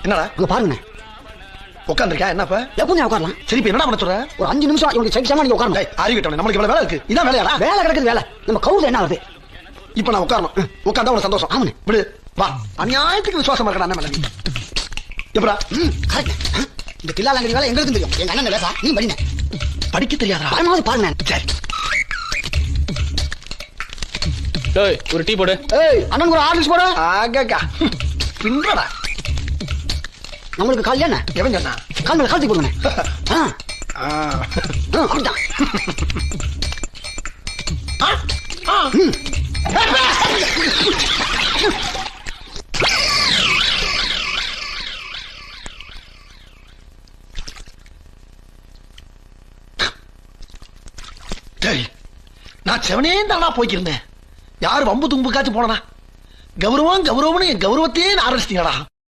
என்னடா அங்க பாருங்க. உட்காந்துருக்கா என்னப்ப எப்பவுமே உட்காரலாம். சரி இப்ப என்ன பண்ண சொல்ற? ஒரு 5 நிமிஷம் இவங்க செக்ஷமா நீங்க உட்காரணும். அறிவிட்டோம் நம்மளுக்கு இவ்வளவு வேலை இருக்கு. இதான் வேலையாடா? வேலை கிடக்குது வேலை. நம்ம கவுர்ல என்ன ஆகுது? இப்ப நான் உட்காரணும். உட்கார்ந்தா உனக்கு சந்தோஷம். ஆமாண்ணே. விடு வா. அநியாயத்துக்கு விசுவாசமா இருக்கடா அண்ணன் மேல. எப்படா? கரெக்ட். இந்த தில்லாலங்கடி வேலை எங்களுக்கும் தெரியும். எங்க அண்ணன் வேலை நீ படிங்க. படிக்க தெரியாதா? பரமாவது பாருங்க. சரி. டேய் ஒரு டீ போடு. ஏய் அண்ணனுக்கு ஒரு ஆர்டர்ஸ் போடு. ஆகா பின்றடா. நம்மளுக்கு கால் என்ன? எவன் சொன்னா? கால் மேல கால் தூக்கி போடுங்க. அப்படிதான். நான் செவனே தானா போய்க்கிருந்தேன். யாரு வம்பு தும்புக்காச்சும் போனா? கௌரவம் கௌரவம்னு என் கௌரவத்தையே ஆரம்பிச்சிட்டீங்களா?